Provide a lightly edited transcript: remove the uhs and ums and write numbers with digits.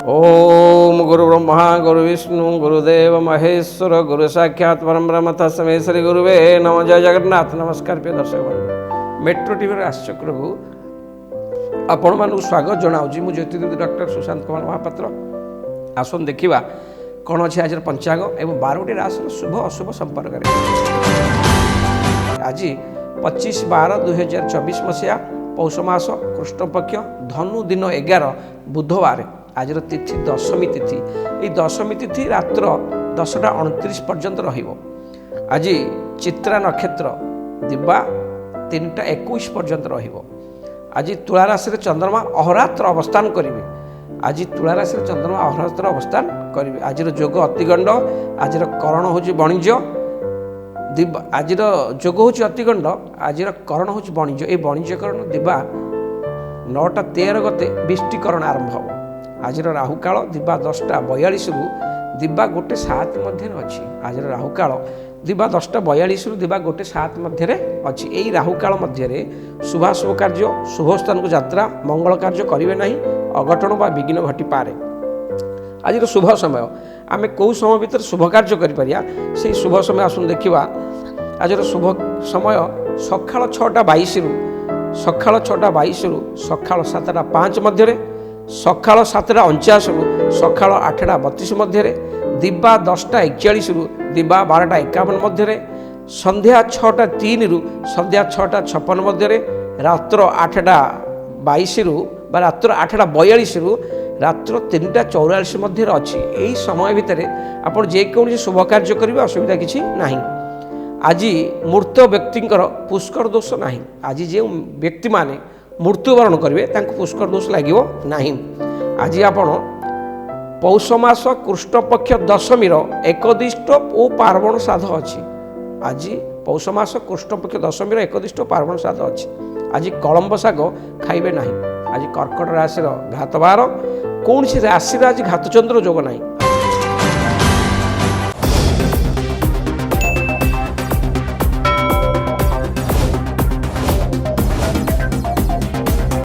ओम गुरु ब्रह्मा गुरु विष्णु गुरुदेव महेश्वर गुरु साक्षात परम ब्रह्म तस्मै श्री गुरुवे नमः। जय जगन्नाथ। नमस्कार प्रिय दर्शक बंधु, मेट्रो टीवी आश्चर्यକୁ ଆପଣମାନଙ୍କୁ ସ୍ୱାଗତ ଜଣାଉଛି। ମୁଁ ଜ୍ୟୋତିର୍ବିଦ ଡକ୍ଟର ସୁଶାନ୍ତ କୁମାର ମହାପାତ୍ର। ଆସନ୍ତୁ ଦେଖିବା କ'ଣ ଅଛି ଆଜିର ପଞ୍ଚାଙ୍ଗ ଏବଂ 12ଟି ରାଶିର ଶୁଭ ଅଶୁଭ ସମ୍ପର୍କରେ। ଆଜି 25/12/2024 ମସିହା ପୌଷ ମାସ କୃଷ୍ଣପକ୍ଷ ଧନୁ ଦିନ 11 ବୁଧବାର। ଆଜିର ତିଥି ଦଶମୀ ତିଥି। ଏହି ଦଶମୀ ତିଥି ରାତ୍ର 10:29 ପର୍ଯ୍ୟନ୍ତ ରହିବ। ଆଜି ଚିତ୍ରା ନକ୍ଷତ୍ର ଦିବା 3:21 ପର୍ଯ୍ୟନ୍ତ ରହିବ। ଆଜି ତୁଳା ରାଶିରେ ଚନ୍ଦ୍ରମା ଅହରାତ୍ର ଅବସ୍ଥାନ କରିବେ। ଆଜି ତୁଳା ରାଶିରେ ଚନ୍ଦ୍ରମା ଅହରାତ୍ର ଅବସ୍ଥାନ କରିବେ। ଆଜିର ଯୋଗ ଅତିଗଣ୍ଡ। ଆଜିର କରଣ ହେଉଛି ବାଣିଜ୍ୟ। ଆଜିର ଯୋଗ ହେଉଛି ଅତିଗଣ୍ଡ, ଆଜିର କରଣ ହେଉଛି ବାଣିଜ୍ୟ। ଏହି ବାଣିଜ୍ୟକରଣ ଦିବା 9:13 ଗତେ ବିଷ୍ଟିକରଣ ଆରମ୍ଭ ହେବ। ଆଜିର ରାହୁକାଳ ଦିବା 10:42ରୁ ଦିବା 1:07 ମଧ୍ୟରେ ଅଛି। ଆଜିର ରାହୁକାଳ ଦିବା 10:42ରୁ ଦିବା 1:07 ମଧ୍ୟରେ ଅଛି। ଏହି ରାହୁକାଳ ମଧ୍ୟରେ ଶୁଭାଶୁଭ କାର୍ଯ୍ୟ, ଶୁଭ ସ୍ଥାନକୁ ଯାତ୍ରା, ମଙ୍ଗଳ କାର୍ଯ୍ୟ କରିବେ ନାହିଁ, ଅଘଟଣ ବା ବିଘ୍ନ ଘଟିପାରେ। ଆଜିର ଶୁଭ ସମୟ, ଆମେ କେଉଁ ସମୟ ଭିତରେ ଶୁଭ କାର୍ଯ୍ୟ କରିପାରିବା ସେହି ଶୁଭ ସମୟ ଆସନ୍ତୁ ଦେଖିବା। ଆଜିର ଶୁଭ ସମୟ ସକାଳ 6:22ରୁ ସକାଳ 7:05 ମଧ୍ୟରେ, ସକାଳ 7:49ରୁ ସକାଳ 8:32 ମଧ୍ୟରେ, ଦିବା 10:41ରୁ ଦିବା 12:51 ମଧ୍ୟରେ, ସନ୍ଧ୍ୟା 6:03ରୁ ସନ୍ଧ୍ୟା 6:56 ମଧ୍ୟରେ, ରାତ୍ର 8:22ରୁ ବା ରାତ୍ର 8:42ରୁ ରାତ୍ର 3:44 ମଧ୍ୟରେ ଅଛି। ଏହି ସମୟ ଭିତରେ ଆପଣ ଯେକୌଣସି ଶୁଭ କାର୍ଯ୍ୟ କରିବେ, ଅସୁବିଧା କିଛି ନାହିଁ। ଆଜି ମୃତ ବ୍ୟକ୍ତିଙ୍କର ପୁଷ୍କର ଦୋଷ ନାହିଁ। ଆଜି ଯେଉଁ ବ୍ୟକ୍ତିମାନେ ମୃତ୍ୟୁବରଣ କରିବେ ତାଙ୍କୁ ପୁଷ୍କର ଦୋଷ ଲାଗିବ ନାହିଁ। ଆଜି ଆପଣ ପୌଷ ମାସ କୃଷ୍ଣପକ୍ଷ ଦଶମୀର ଏକଦିଷ୍ଟ ଓ ପାର୍ବଣ ଶ୍ରାଦ୍ଧ ଅଛି। ଆଜି ପୌଷ ମାସ କୃଷ୍ଣପକ୍ଷ ଦଶମୀର ଏକଦିଷ୍ଟ ପାର୍ବଣ ଶ୍ରାଦ୍ଧ ଅଛି। ଆଜି କଳମ୍ବ ଶାଗ ଖାଇବେ ନାହିଁ। ଆଜି କର୍କଟ ରାଶିର ଘାତବାର, କୌଣସି ରାଶିର ଆଜି ଘାତଚନ୍ଦ୍ର ଯୋଗ ନାହିଁ।